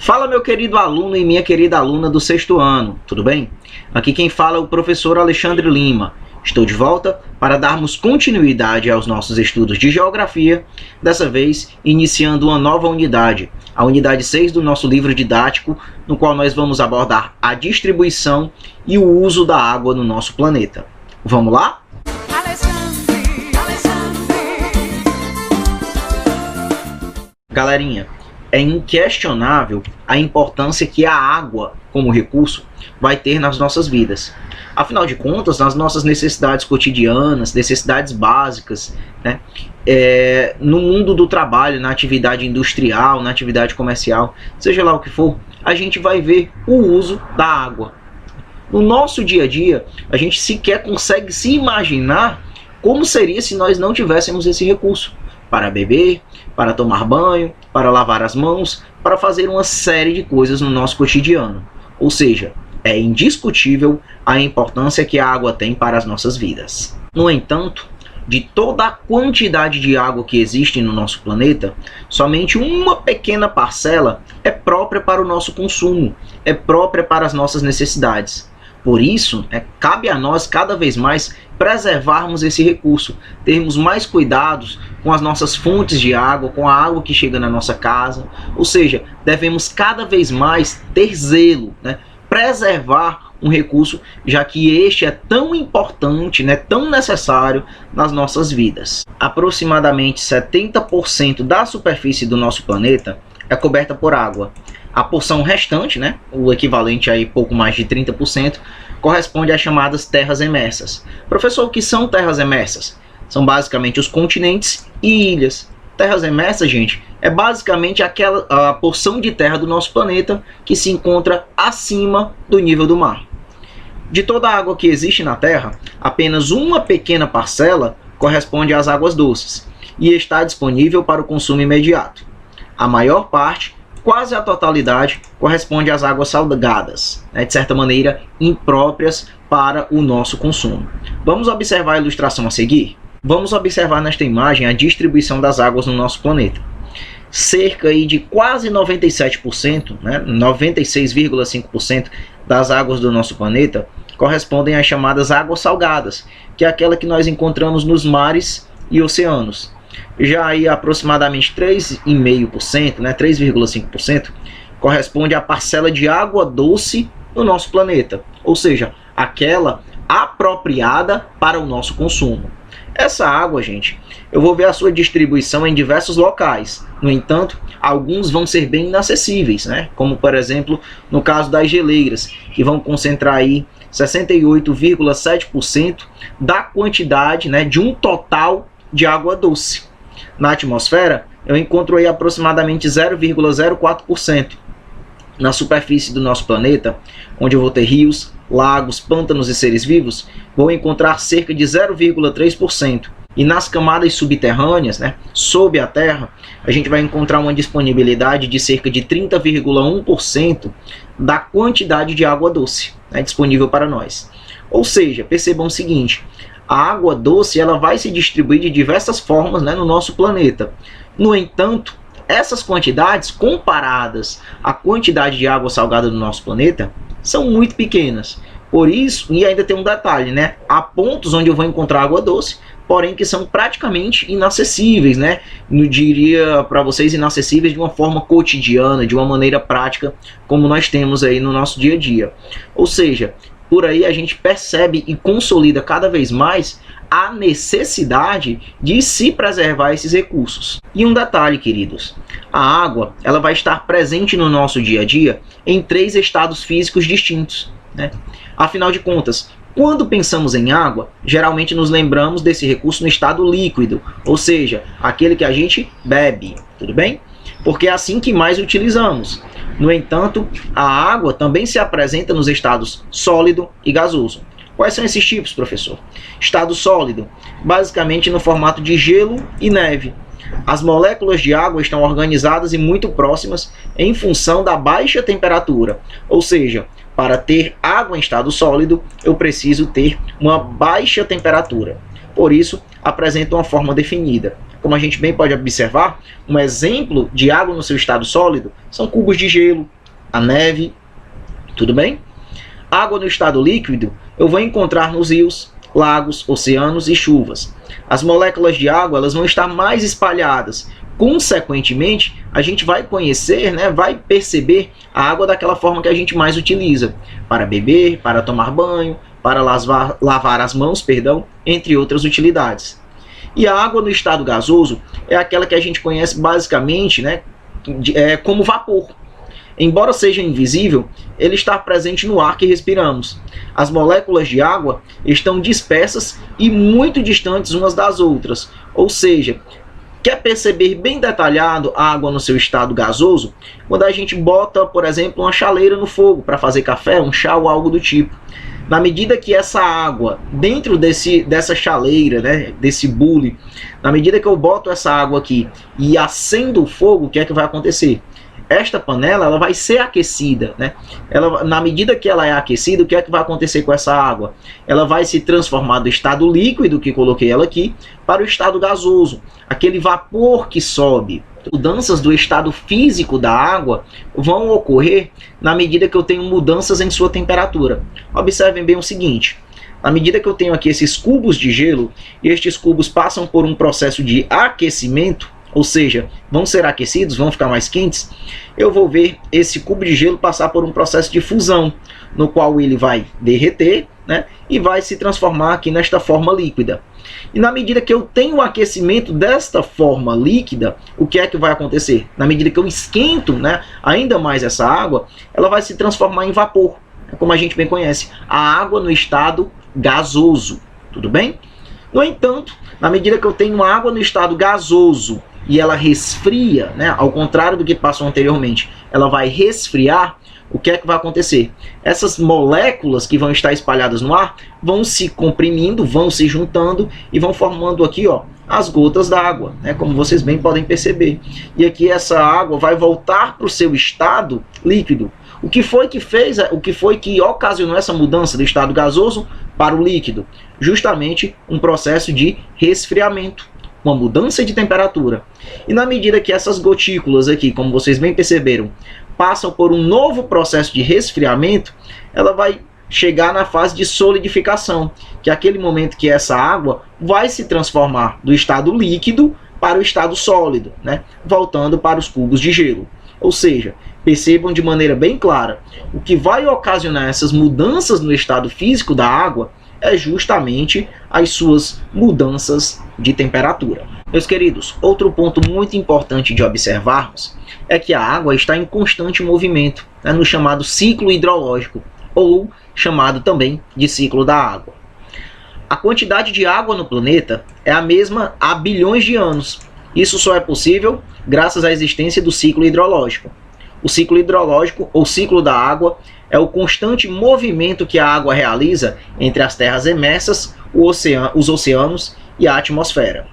Fala, meu querido aluno e minha querida aluna do sexto ano, tudo bem? Aqui quem fala é o professor Alexandre Lima. Estou de volta para darmos continuidade aos nossos estudos de geografia, dessa vez iniciando uma nova unidade, a unidade 6 do nosso livro didático, no qual nós vamos abordar a distribuição e o uso da água no nosso planeta. Vamos lá? Galerinha, é inquestionável a importância que a água, como recurso, vai ter nas nossas vidas. Afinal de contas, nas nossas necessidades cotidianas, necessidades básicas, né? No mundo do trabalho, na atividade industrial, na atividade comercial, seja lá o que for, a gente vai ver o uso da água. No nosso dia a dia, a gente sequer consegue se imaginar como seria se nós não tivéssemos esse recurso para beber, para tomar banho, para lavar as mãos, para fazer uma série de coisas no nosso cotidiano. Ou seja, é indiscutível a importância que a água tem para as nossas vidas. No entanto, de toda a quantidade de água que existe no nosso planeta, somente uma pequena parcela é própria para o nosso consumo, é própria para as nossas necessidades. Por isso, cabe a nós cada vez mais preservarmos esse recurso, termos mais cuidados com as nossas fontes de água, com a água que chega na nossa casa. Ou seja, devemos cada vez mais ter zelo, preservar um recurso, já que este é tão importante, tão necessário nas nossas vidas. Aproximadamente 70% da superfície do nosso planeta é coberta por água. A porção restante, o equivalente a pouco mais de 30%, corresponde às chamadas terras emersas. Professor, o que são terras emersas? São basicamente os continentes e ilhas. Terras emersas, gente, é basicamente a porção de terra do nosso planeta que se encontra acima do nível do mar. De toda a água que existe na Terra, apenas uma pequena parcela corresponde às águas doces e está disponível para o consumo imediato. A maior parte, quase a totalidade, corresponde às águas salgadas, de certa maneira impróprias para o nosso consumo. Vamos observar a ilustração a seguir? Vamos observar nesta imagem a distribuição das águas no nosso planeta. Cerca de quase 97%, 96,5% das águas do nosso planeta correspondem às chamadas águas salgadas, que é aquela que nós encontramos nos mares e oceanos. Já aí aproximadamente 3,5%, 3,5% corresponde à parcela de água doce no nosso planeta, ou seja, aquela apropriada para o nosso consumo. Essa água, gente, eu vou ver a sua distribuição em diversos locais. No entanto, alguns vão ser bem inacessíveis, como por exemplo no caso das geleiras, que vão concentrar aí 68,7% da quantidade, de um total de água doce. Na atmosfera, eu encontro aí aproximadamente 0,04%. Na superfície do nosso planeta, onde eu vou ter rios, lagos, pântanos e seres vivos, vou encontrar cerca de 0,3%. E nas camadas subterrâneas, sob a Terra, a gente vai encontrar uma disponibilidade de cerca de 30,1% da quantidade de água doce disponível para nós. Ou seja, percebam o seguinte: a água doce ela vai se distribuir de diversas formas no nosso planeta. No entanto, essas quantidades, comparadas à quantidade de água salgada do nosso planeta, são muito pequenas. Por isso, e ainda tem um detalhe, há pontos onde eu vou encontrar água doce, porém que são praticamente inacessíveis, eu diria para vocês inacessíveis de uma forma cotidiana, de uma maneira prática, como nós temos aí no nosso dia a dia. Ou seja, por aí a gente percebe e consolida cada vez mais a necessidade de se preservar esses recursos. E um detalhe, queridos, a água ela vai estar presente no nosso dia a dia em 3 estados físicos distintos. Afinal de contas, quando pensamos em água, geralmente nos lembramos desse recurso no estado líquido, ou seja, aquele que a gente bebe, tudo bem? Porque é assim que mais utilizamos. No entanto, a água também se apresenta nos estados sólido e gasoso. Quais são esses tipos, professor? Estado sólido, basicamente no formato de gelo e neve. As moléculas de água estão organizadas e muito próximas em função da baixa temperatura. Ou seja, para ter água em estado sólido, eu preciso ter uma baixa temperatura. Por isso, apresenta uma forma definida. Como a gente bem pode observar, um exemplo de água no seu estado sólido são cubos de gelo, a neve, tudo bem? Água no estado líquido eu vou encontrar nos rios, lagos, oceanos e chuvas. As moléculas de água elas vão estar mais espalhadas. Consequentemente, a gente vai conhecer, né, vai perceber a água daquela forma que a gente mais utiliza. Para beber, para tomar banho, para lavar as mãos, perdão, entre outras utilidades. E a água no estado gasoso é aquela que a gente conhece basicamente, né, como vapor. Embora seja invisível, ele está presente no ar que respiramos. As moléculas de água estão dispersas e muito distantes umas das outras. Ou seja, quer perceber bem detalhado a água no seu estado gasoso? Quando a gente bota, por exemplo, uma chaleira no fogo para fazer café, um chá ou algo do tipo. Na medida que essa água, dentro dessa chaleira, né, desse bule, na medida que eu boto essa água aqui e acendo o fogo, o que é que vai acontecer? Esta panela ela vai ser aquecida, né? Na medida que ela é aquecida, o que é que vai acontecer com essa água? Ela vai se transformar do estado líquido, que coloquei ela aqui, para o estado gasoso, aquele vapor que sobe. Mudanças do estado físico da água vão ocorrer na medida que eu tenho mudanças em sua temperatura. Observem bem o seguinte: na medida que eu tenho aqui esses cubos de gelo, e estes cubos passam por um processo de aquecimento, ou seja, vão ser aquecidos, vão ficar mais quentes, eu vou ver esse cubo de gelo passar por um processo de fusão, no qual ele vai derreter, né, e vai se transformar aqui nesta forma líquida. E na medida que eu tenho o aquecimento desta forma líquida, o que é que vai acontecer? Na medida que eu esquento, né, ainda mais essa água, ela vai se transformar em vapor, como a gente bem conhece, a água no estado gasoso, tudo bem? No entanto, na medida que eu tenho água no estado gasoso e ela resfria, né, ao contrário do que passou anteriormente, ela vai resfriar, o que é que vai acontecer? Essas moléculas que vão estar espalhadas no ar vão se comprimindo, vão se juntando e vão formando aqui, ó, as gotas d'água, né, como vocês bem podem perceber. E aqui essa água vai voltar para o seu estado líquido. O que foi que ocasionou essa mudança do estado gasoso para o líquido? Justamente um processo de resfriamento, uma mudança de temperatura. E na medida que essas gotículas aqui, como vocês bem perceberam, passam por um novo processo de resfriamento, ela vai chegar na fase de solidificação, que é aquele momento que essa água vai se transformar do estado líquido para o estado sólido, né, voltando para os cubos de gelo. Ou seja, percebam de maneira bem clara, o que vai ocasionar essas mudanças no estado físico da água é justamente as suas mudanças de temperatura. Meus queridos, outro ponto muito importante de observarmos é que a água está em constante movimento, né, no chamado ciclo hidrológico, ou chamado também de ciclo da água. A quantidade de água no planeta é a mesma há bilhões de anos. Isso só é possível graças à existência do ciclo hidrológico. O ciclo hidrológico, ou ciclo da água, é o constante movimento que a água realiza entre as terras emersas, os oceanos e a atmosfera.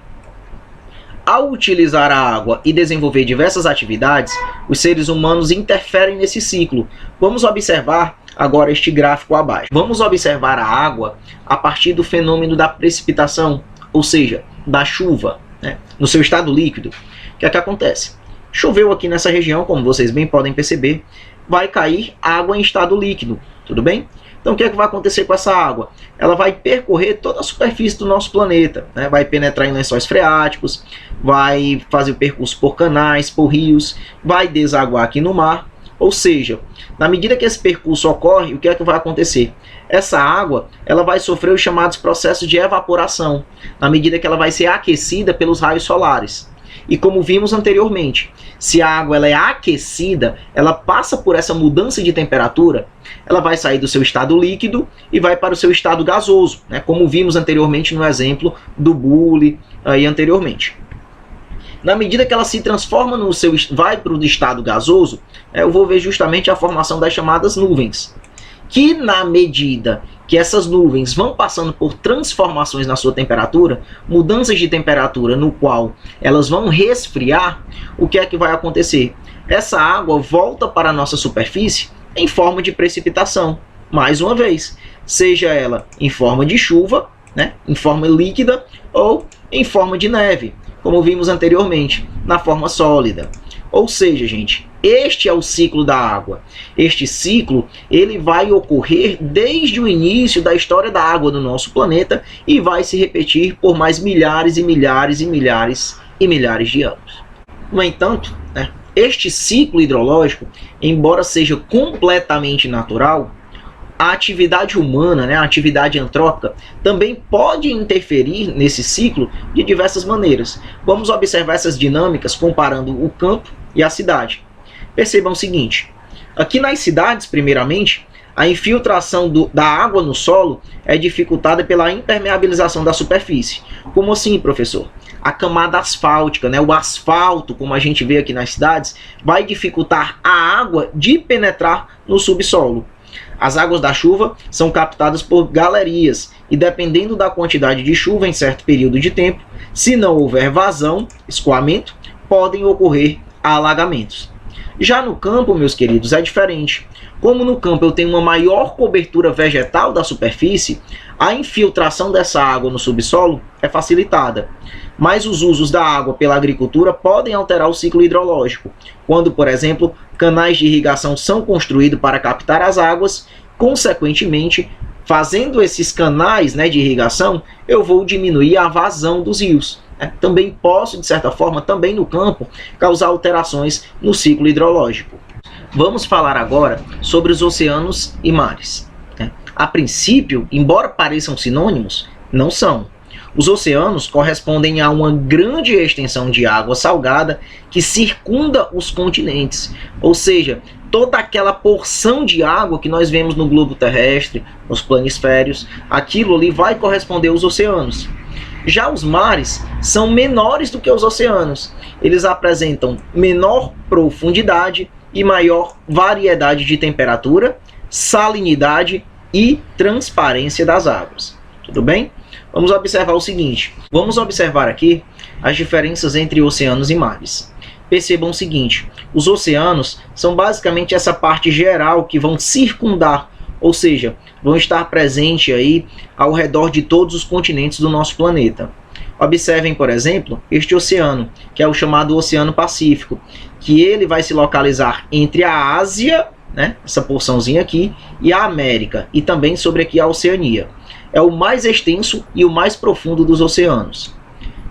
Ao utilizar a água e desenvolver diversas atividades, os seres humanos interferem nesse ciclo. Vamos observar agora este gráfico abaixo. Vamos observar a água a partir do fenômeno da precipitação, ou seja, da chuva, né, no seu estado líquido. O que é que acontece? Choveu aqui nessa região, como vocês bem podem perceber, vai cair água em estado líquido, tudo bem? Então o que é que vai acontecer com essa água? Ela vai percorrer toda a superfície do nosso planeta, né? Vai penetrar em lençóis freáticos, vai fazer o percurso por canais, por rios, vai desaguar aqui no mar. Ou seja, na medida que esse percurso ocorre, o que é que vai acontecer? Essa água ela vai sofrer os chamados processos de evaporação, na medida que ela vai ser aquecida pelos raios solares. E como vimos anteriormente, se a água ela é aquecida, ela passa por essa mudança de temperatura, ela vai sair do seu estado líquido e vai para o seu estado gasoso, né? Como vimos anteriormente no exemplo do bule aí anteriormente. Na medida que ela se transforma vai para o estado gasoso, eu vou ver justamente a formação das chamadas nuvens. Que na medida que essas nuvens vão passando por transformações na sua temperatura, mudanças de temperatura no qual elas vão resfriar, o que é que vai acontecer? Essa água volta para a nossa superfície em forma de precipitação, mais uma vez, seja ela em forma de chuva, né, em forma líquida ou em forma de neve, como vimos anteriormente, na forma sólida. Ou seja, gente, Este é o ciclo da água. Este ciclo ele vai ocorrer desde o início da história da água no nosso planeta e vai se repetir por mais milhares e milhares e milhares e milhares de anos. No entanto, este ciclo hidrológico, embora seja completamente natural, a atividade humana, a atividade antrópica, também pode interferir nesse ciclo de diversas maneiras. Vamos observar essas dinâmicas comparando o campo e a cidade. Percebam o seguinte, aqui nas cidades, primeiramente, a infiltração da água no solo é dificultada pela impermeabilização da superfície. Como assim, professor? A camada asfáltica, o asfalto, como a gente vê aqui nas cidades, vai dificultar a água de penetrar no subsolo. As águas da chuva são captadas por galerias e, dependendo da quantidade de chuva em certo período de tempo, se não houver vazão, escoamento, podem ocorrer alagamentos. Já no campo, meus queridos, é diferente. Como no campo eu tenho uma maior cobertura vegetal da superfície, a infiltração dessa água no subsolo é facilitada. Mas os usos da água pela agricultura podem alterar o ciclo hidrológico, quando, por exemplo, canais de irrigação são construídos para captar as águas, consequentemente, fazendo esses canais de irrigação, eu vou diminuir a vazão dos rios. Também posso, de certa forma, também no campo, causar alterações no ciclo hidrológico. Vamos falar agora sobre os oceanos e mares. A princípio, embora pareçam sinônimos, não são. Os oceanos correspondem a uma grande extensão de água salgada que circunda os continentes, ou seja, toda aquela porção de água que nós vemos no globo terrestre, nos planisférios, aquilo ali vai corresponder aos oceanos. Já os mares são menores do que os oceanos. Eles apresentam menor profundidade e maior variedade de temperatura, salinidade e transparência das águas. Tudo bem? Vamos observar o seguinte. Vamos observar aqui as diferenças entre oceanos e mares. Percebam o seguinte. Os oceanos são basicamente essa parte geral que vão circundar, ou seja, vão estar presentes aí ao redor de todos os continentes do nosso planeta. Observem, por exemplo, este oceano, que é o chamado Oceano Pacífico, que ele vai se localizar entre a Ásia, essa porçãozinha aqui, e a América, e também sobre aqui a Oceania. É o mais extenso e o mais profundo dos oceanos.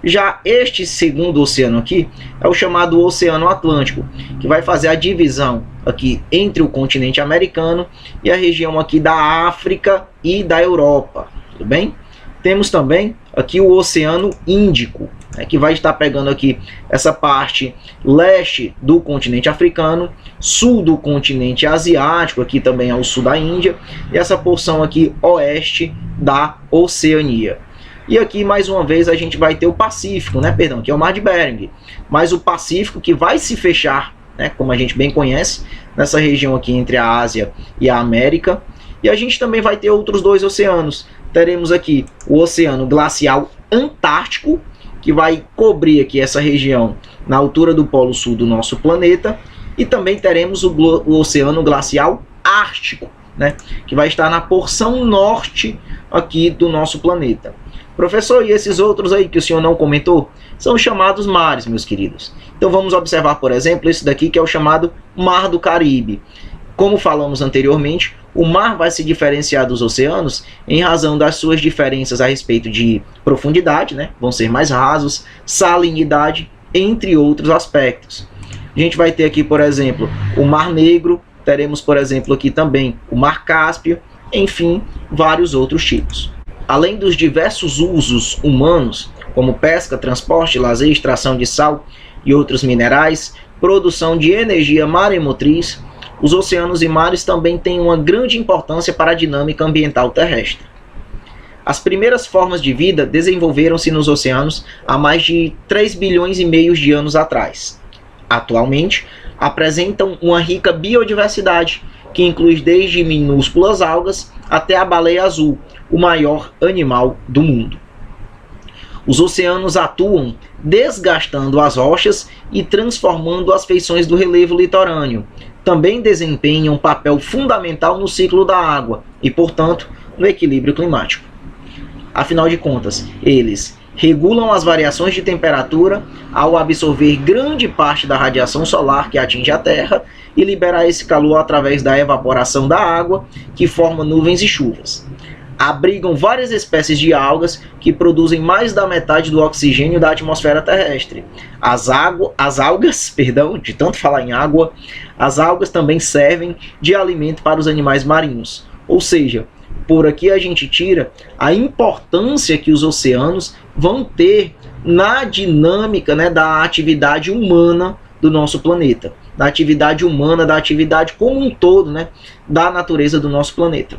Já este segundo oceano aqui é o chamado Oceano Atlântico, que vai fazer a divisão aqui entre o continente americano e a região aqui da África e da Europa. Tudo bem? Temos também aqui o Oceano Índico, que vai estar pegando aqui essa parte leste do continente africano, sul do continente asiático, aqui também é o sul da Índia, e essa porção aqui oeste da Oceania. E aqui, mais uma vez, a gente vai ter o Pacífico, que é o Mar de Bering. Mas o Pacífico que vai se fechar, como a gente bem conhece, nessa região aqui entre a Ásia e a América. E a gente também vai ter outros dois oceanos. Teremos aqui o Oceano Glacial Antártico, que vai cobrir aqui essa região na altura do Polo Sul do nosso planeta. E também teremos o Oceano Glacial Ártico, que vai estar na porção norte aqui do nosso planeta. Professor, e esses outros aí que o senhor não comentou? São chamados mares, meus queridos. Então vamos observar, por exemplo, esse daqui que é o chamado Mar do Caribe. Como falamos anteriormente, o mar vai se diferenciar dos oceanos em razão das suas diferenças a respeito de profundidade, vão ser mais rasos, salinidade, entre outros aspectos. A gente vai ter aqui, por exemplo, o Mar Negro, teremos, por exemplo, aqui também o Mar Cáspio, enfim, vários outros tipos. Além dos diversos usos humanos, como pesca, transporte, lazer, extração de sal e outros minerais, produção de energia maremotriz, os oceanos e mares também têm uma grande importância para a dinâmica ambiental terrestre. As primeiras formas de vida desenvolveram-se nos oceanos há mais de 3 bilhões e meio de anos atrás. Atualmente, apresentam uma rica biodiversidade, que inclui desde minúsculas algas até a baleia azul, o maior animal do mundo. Os oceanos atuam desgastando as rochas e transformando as feições do relevo litorâneo. Também desempenham um papel fundamental no ciclo da água e, portanto, no equilíbrio climático. Afinal de contas, eles regulam as variações de temperatura ao absorver grande parte da radiação solar que atinge a Terra e liberar esse calor através da evaporação da água, que forma nuvens e chuvas. Abrigam várias espécies de algas que produzem mais da metade do oxigênio da atmosfera terrestre. As algas, perdão, de tanto falar em água, as algas também servem de alimento para os animais marinhos. Ou seja, por aqui a gente tira a importância que os oceanos vão ter na dinâmica, né, da atividade humana do nosso planeta, da atividade humana, da atividade como um todo, né, da natureza do nosso planeta.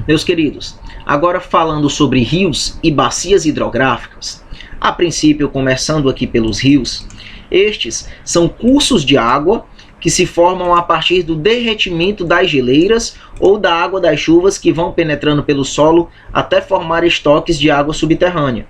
Meus queridos, agora falando sobre rios e bacias hidrográficas, a princípio começando aqui pelos rios, estes são cursos de água que se formam a partir do derretimento das geleiras ou da água das chuvas que vão penetrando pelo solo até formar estoques de água subterrânea.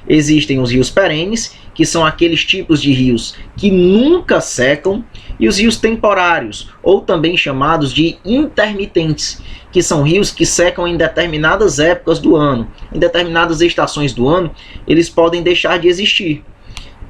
Existem os rios perenes, que são aqueles tipos de rios que nunca secam, e os rios temporários, ou também chamados de intermitentes, que são rios que secam em determinadas épocas do ano. Em determinadas estações do ano, eles podem deixar de existir.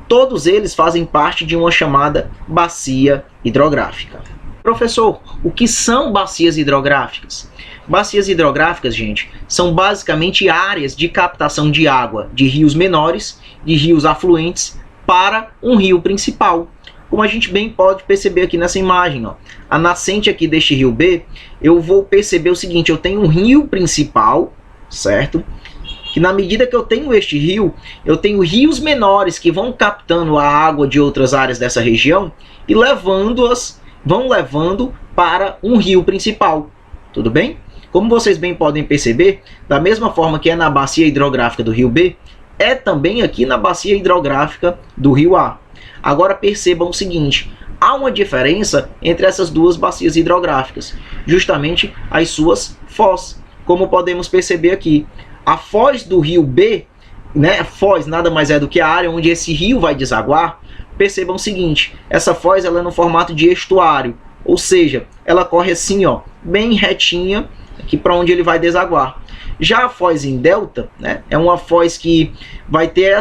Todos eles fazem parte de uma chamada bacia hidrográfica. Professor, o que são bacias hidrográficas? Bacias hidrográficas, gente, são basicamente áreas de captação de água de rios menores, de rios afluentes, para um rio principal. Como a gente bem pode perceber aqui nessa imagem, ó, a nascente aqui deste rio B, eu vou perceber o seguinte: eu tenho um rio principal, certo? Que na medida que eu tenho este rio, eu tenho rios menores que vão captando a água de outras áreas dessa região e vão levando para um rio principal. Tudo bem? Como vocês bem podem perceber, da mesma forma que é na bacia hidrográfica do rio B, é também aqui na bacia hidrográfica do rio A. Agora percebam o seguinte: há uma diferença entre essas duas bacias hidrográficas, justamente as suas foz, como podemos perceber aqui. A foz do rio B, né, foz nada mais é do que a área onde esse rio vai desaguar. Percebam o seguinte: essa foz ela é no formato de estuário, ou seja, ela corre assim, ó, bem retinha, aqui para onde ele vai desaguar. Já a foz em delta, né, é uma foz que vai ter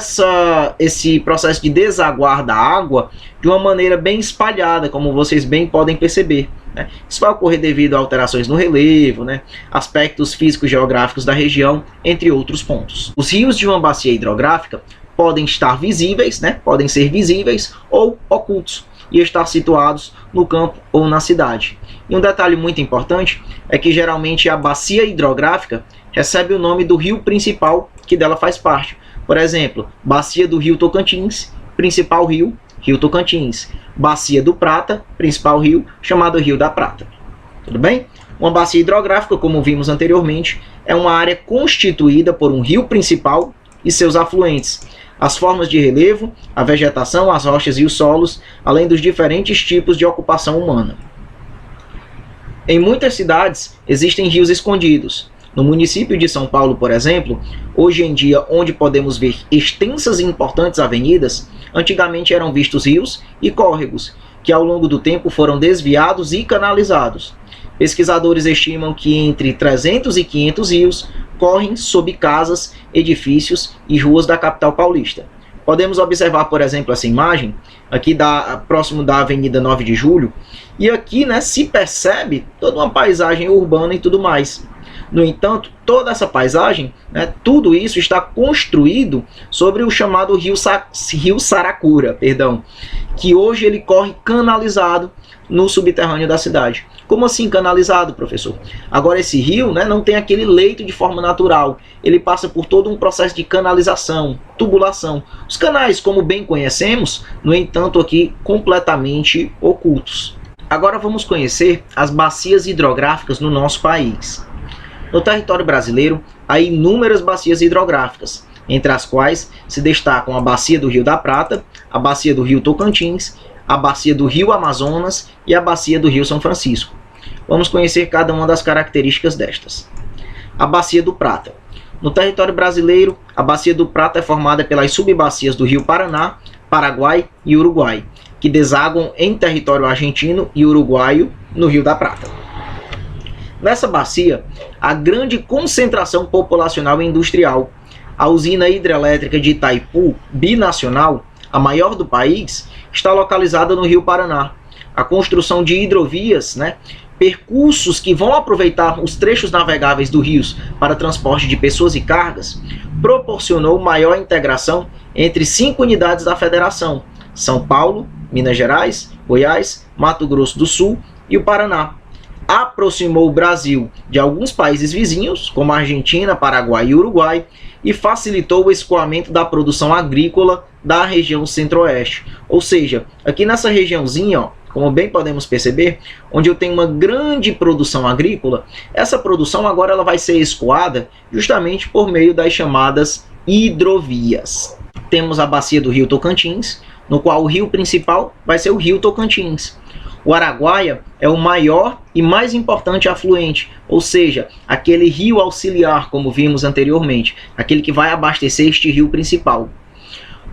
esse processo de desaguar da água de uma maneira bem espalhada, como vocês bem podem perceber, né? Isso vai ocorrer devido a alterações no relevo, né, aspectos físicos geográficos da região, entre outros pontos. Os rios de uma bacia hidrográfica podem estar visíveis, né, podem ser visíveis ou ocultos e estar situados no campo ou na cidade. E um detalhe muito importante é que geralmente a bacia hidrográfica recebe o nome do rio principal que dela faz parte. Por exemplo, bacia do rio Tocantins, principal rio, rio Tocantins. Bacia do Prata, principal rio, chamado Rio da Prata. Tudo bem? Uma bacia hidrográfica, como vimos anteriormente, é uma área constituída por um rio principal e seus afluentes, as formas de relevo, a vegetação, as rochas e os solos, além dos diferentes tipos de ocupação humana. Em muitas cidades existem rios escondidos. No município de São Paulo, por exemplo, hoje em dia, onde podemos ver extensas e importantes avenidas, antigamente eram vistos rios e córregos, que ao longo do tempo foram desviados e canalizados. Pesquisadores estimam que entre 300 e 500 rios correm sob casas, edifícios e ruas da capital paulista. Podemos observar, por exemplo, essa imagem aqui próximo da Avenida 9 de Julho, e aqui, né, se percebe toda uma paisagem urbana e tudo mais. No entanto, toda essa paisagem, né, tudo isso está construído sobre o chamado rio Saracura, que hoje ele corre canalizado no subterrâneo da cidade. Como assim canalizado, professor? Agora esse rio, né, não tem aquele leito de forma natural. Ele passa por todo um processo de canalização, tubulação. Os canais, como bem conhecemos, no entanto aqui completamente ocultos. Agora vamos conhecer as bacias hidrográficas no nosso país. No território brasileiro, há inúmeras bacias hidrográficas, entre as quais se destacam a bacia do Rio da Prata, a bacia do Rio Tocantins, a bacia do Rio Amazonas e a bacia do Rio São Francisco. Vamos conhecer cada uma das características destas. A bacia do Prata. No território brasileiro, a bacia do Prata é formada pelas subbacias do Rio Paraná, Paraguai e Uruguai, que desaguam em território argentino e uruguaio no Rio da Prata. Nessa bacia, há grande concentração populacional e industrial. A usina hidrelétrica de Itaipu, binacional, a maior do país, está localizada no Rio Paraná. A construção de hidrovias, percursos que vão aproveitar os trechos navegáveis do rio para transporte de pessoas e cargas, proporcionou maior integração entre 5 unidades da federação: São Paulo, Minas Gerais, Goiás, Mato Grosso do Sul e o Paraná. Aproximou o Brasil de alguns países vizinhos, como Argentina, Paraguai e Uruguai, e facilitou o escoamento da produção agrícola da região centro-oeste. Ou seja, aqui nessa regiãozinha, como bem podemos perceber, onde eu tenho uma grande produção agrícola, essa produção agora ela vai ser escoada justamente por meio das chamadas hidrovias. Temos a bacia do Rio Tocantins, no qual o rio principal vai ser o Rio Tocantins. O Araguaia é o maior e mais importante afluente, ou seja, aquele rio auxiliar, como vimos anteriormente, aquele que vai abastecer este rio principal.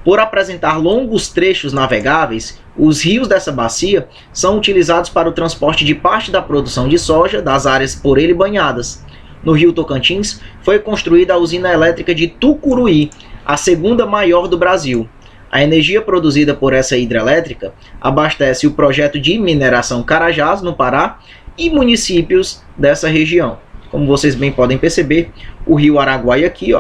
Por apresentar longos trechos navegáveis, os rios dessa bacia são utilizados para o transporte de parte da produção de soja das áreas por ele banhadas. No Rio Tocantins, foi construída a usina elétrica de Tucuruí, a segunda maior do Brasil. A energia produzida por essa hidrelétrica abastece o projeto de mineração Carajás, no Pará, e municípios dessa região. Como vocês bem podem perceber, o rio Araguaia aqui,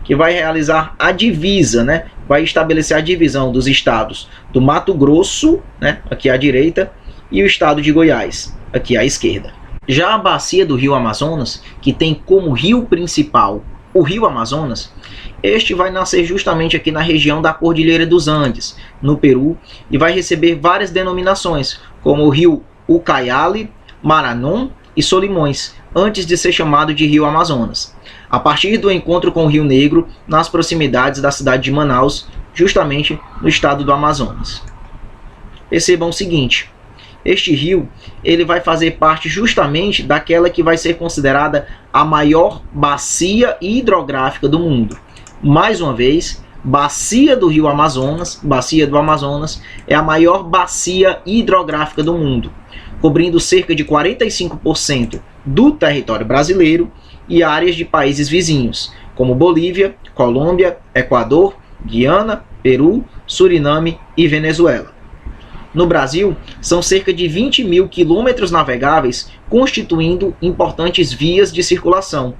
que vai realizar a divisa, vai estabelecer a divisão dos estados do Mato Grosso, aqui à direita, e o estado de Goiás, aqui à esquerda. Já a bacia do rio Amazonas, que tem como rio principal o rio Amazonas, este vai nascer justamente aqui na região da Cordilheira dos Andes, no Peru, e vai receber várias denominações, como o rio Ucayali, Maranon e Solimões, antes de ser chamado de rio Amazonas, a partir do encontro com o Rio Negro, nas proximidades da cidade de Manaus, justamente no estado do Amazonas. Percebam o seguinte: este rio ele vai fazer parte justamente daquela que vai ser considerada a maior bacia hidrográfica do mundo. Mais uma vez, bacia do rio Amazonas, bacia do Amazonas, é a maior bacia hidrográfica do mundo, cobrindo cerca de 45% do território brasileiro e áreas de países vizinhos, como Bolívia, Colômbia, Equador, Guiana, Peru, Suriname e Venezuela. No Brasil, são cerca de 20 mil quilômetros navegáveis, constituindo importantes vias de circulação.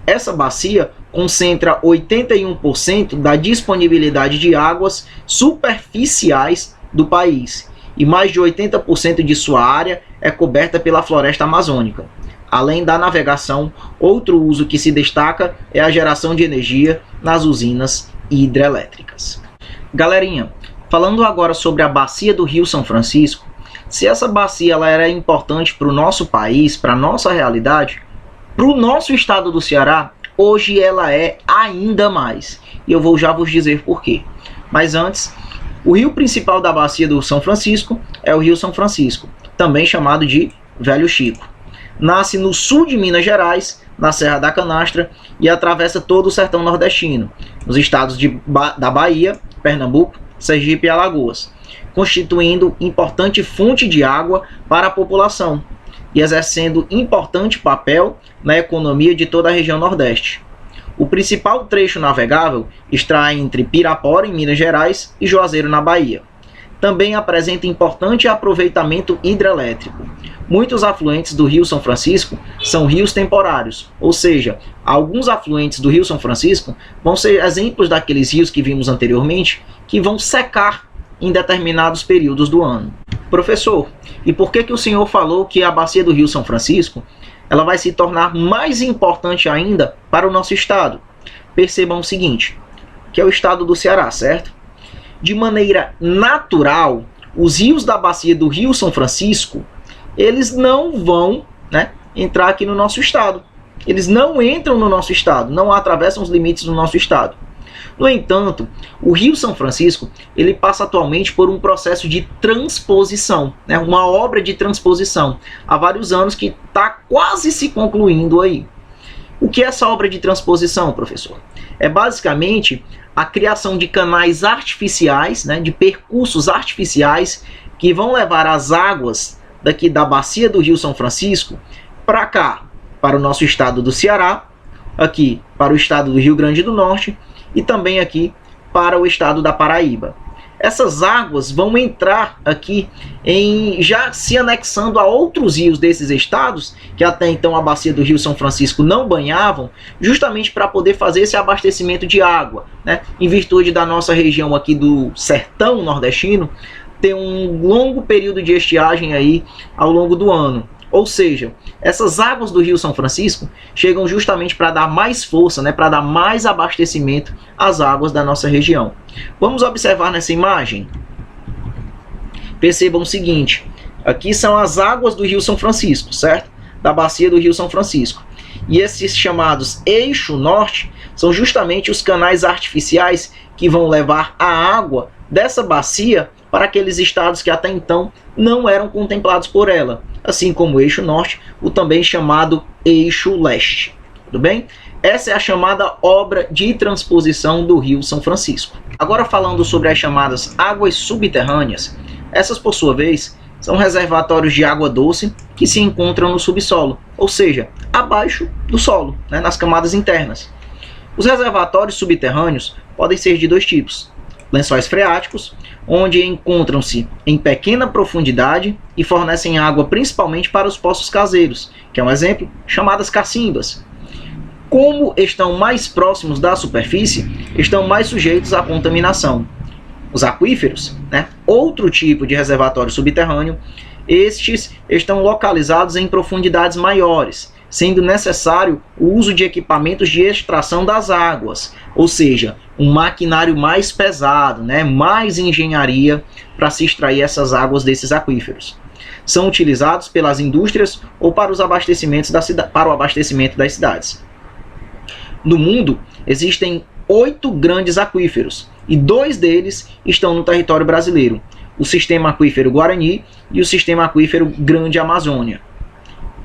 Essa bacia concentra 81% da disponibilidade de águas superficiais do país, e mais de 80% de sua área é coberta pela floresta amazônica. Além da navegação, outro uso que se destaca é a geração de energia nas usinas hidrelétricas. Galerinha, falando agora sobre a bacia do Rio São Francisco, se essa bacia ela era importante para o nosso país, para a nossa realidade, para o nosso estado do Ceará, hoje ela é ainda mais. E eu vou já vos dizer por quê. Mas antes, o rio principal da bacia do São Francisco é o Rio São Francisco, também chamado de Velho Chico. Nasce no sul de Minas Gerais, na Serra da Canastra, e atravessa todo o sertão nordestino, nos estados da Bahia, Pernambuco, Sergipe e Alagoas, constituindo importante fonte de água para a população e exercendo importante papel na economia de toda a região Nordeste. O principal trecho navegável está entre Pirapora, em Minas Gerais, e Juazeiro, na Bahia. Também apresenta importante aproveitamento hidrelétrico. Muitos afluentes do Rio São Francisco são rios temporários, ou seja, alguns afluentes do Rio São Francisco vão ser exemplos daqueles rios que vimos anteriormente, que vão secar em determinados períodos do ano. Professor, e por que o senhor falou que a bacia do Rio São Francisco ela vai se tornar mais importante ainda para o nosso estado? Percebam o seguinte, que é o estado do Ceará, certo? De maneira natural, os rios da bacia do Rio São Francisco, eles não vão entrar aqui no nosso estado. Eles não entram no nosso estado, não atravessam os limites do nosso estado. No entanto, o Rio São Francisco ele passa atualmente por um processo de transposição, uma obra de transposição, há vários anos que está quase se concluindo aí. O que é essa obra de transposição, professor? É basicamente a criação de canais artificiais, de percursos artificiais que vão levar as águas daqui da bacia do Rio São Francisco para cá, para o nosso estado do Ceará, aqui para o estado do Rio Grande do Norte e também aqui para o estado da Paraíba. Essas águas vão entrar aqui já se anexando a outros rios desses estados, que até então a bacia do Rio São Francisco não banhavam, justamente para poder fazer esse abastecimento de água, né? Em virtude da nossa região aqui do sertão nordestino ter um longo período de estiagem aí ao longo do ano. Ou seja, essas águas do Rio São Francisco chegam justamente para dar mais força, né, para dar mais abastecimento às águas da nossa região. Vamos observar nessa imagem? Percebam o seguinte, aqui são as águas do Rio São Francisco, certo? Da bacia do Rio São Francisco. E esses chamados eixo norte são justamente os canais artificiais que vão levar a água dessa bacia para aqueles estados que até então não eram contemplados por ela, assim como o eixo norte, o também chamado eixo leste. Tudo bem? Essa é a chamada obra de transposição do Rio São Francisco. Agora falando sobre as chamadas águas subterrâneas, essas por sua vez são reservatórios de água doce que se encontram no subsolo, ou seja, abaixo do solo, né, nas camadas internas. Os reservatórios subterrâneos podem ser de dois tipos: lençóis freáticos, onde encontram-se em pequena profundidade e fornecem água principalmente para os poços caseiros, que é um exemplo, chamadas cacimbas. Como estão mais próximos da superfície, estão mais sujeitos à contaminação. Os aquíferos, né, outro tipo de reservatório subterrâneo, estes estão localizados em profundidades maiores, sendo necessário o uso de equipamentos de extração das águas, ou seja, um maquinário mais pesado, né, mais engenharia para se extrair essas águas desses aquíferos. São utilizados pelas indústrias ou para os abastecimentos para o abastecimento das cidades. No mundo, existem 8 grandes aquíferos, e 2 deles estão no território brasileiro: o Sistema Aquífero Guarani e o Sistema Aquífero Grande Amazônia.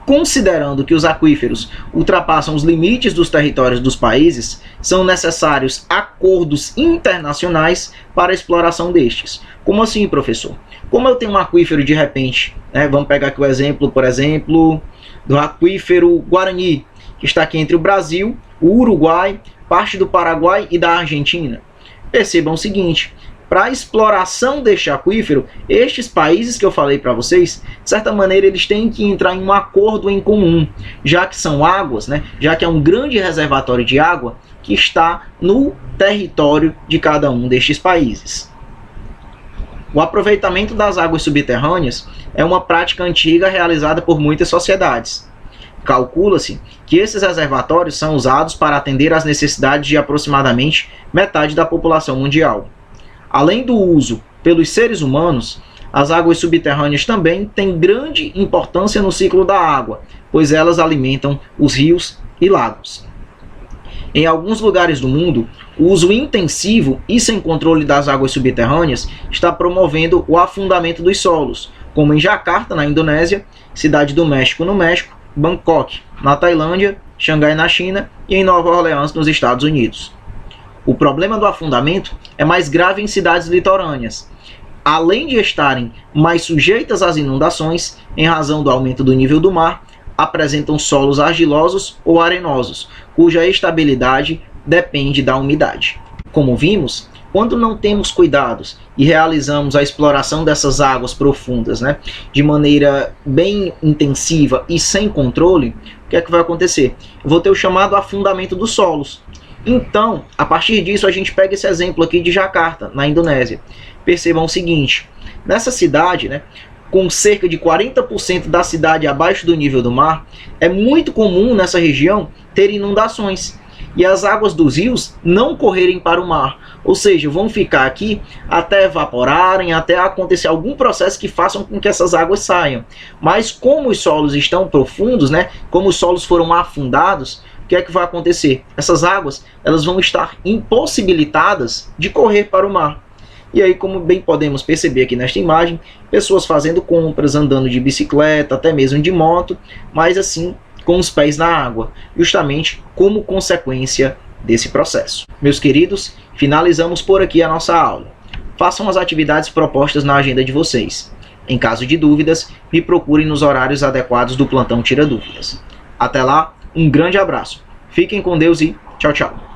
Considerando que os aquíferos ultrapassam os limites dos territórios dos países, são necessários acordos internacionais para a exploração destes. Como assim, professor? Como eu tenho um aquífero de repente, né, vamos pegar aqui o exemplo, por exemplo, do aquífero Guarani, que está aqui entre o Brasil, o Uruguai, parte do Paraguai e da Argentina. Percebam o seguinte: para a exploração deste aquífero, estes países que eu falei para vocês, de certa maneira, eles têm que entrar em um acordo em comum, já que são águas, né? Já que é um grande reservatório de água que está no território de cada um destes países. O aproveitamento das águas subterrâneas é uma prática antiga realizada por muitas sociedades. Calcula-se que esses reservatórios são usados para atender às necessidades de aproximadamente metade da população mundial. Além do uso pelos seres humanos, as águas subterrâneas também têm grande importância no ciclo da água, pois elas alimentam os rios e lagos. Em alguns lugares do mundo, o uso intensivo e sem controle das águas subterrâneas está promovendo o afundamento dos solos, como em Jacarta, na Indonésia, Cidade do México, no México, Bangkok, na Tailândia, Xangai, na China, e em Nova Orleans, nos Estados Unidos. O problema do afundamento é mais grave em cidades litorâneas. Além de estarem mais sujeitas às inundações, em razão do aumento do nível do mar, apresentam solos argilosos ou arenosos, cuja estabilidade depende da umidade. Como vimos, quando não temos cuidados e realizamos a exploração dessas águas profundas, né, de maneira bem intensiva e sem controle, o que é que vai acontecer? Eu vou ter o chamado afundamento dos solos. Então, a partir disso, a gente pega esse exemplo aqui de Jacarta, na Indonésia. Percebam o seguinte: nessa cidade, né, com cerca de 40% da cidade abaixo do nível do mar, é muito comum nessa região ter inundações e as águas dos rios não correrem para o mar, ou seja, vão ficar aqui até evaporarem, até acontecer algum processo que façam com que essas águas saiam. Mas como os solos estão profundos, né, como os solos foram afundados, o que é que vai acontecer? Essas águas, elas vão estar impossibilitadas de correr para o mar. E aí, como bem podemos perceber aqui nesta imagem, pessoas fazendo compras, andando de bicicleta, até mesmo de moto, mas assim, com os pés na água, justamente como consequência desse processo. Meus queridos, finalizamos por aqui a nossa aula. Façam as atividades propostas na agenda de vocês. Em caso de dúvidas, me procurem nos horários adequados do Plantão Tira Dúvidas. Até lá, um grande abraço. Fiquem com Deus e tchau, tchau.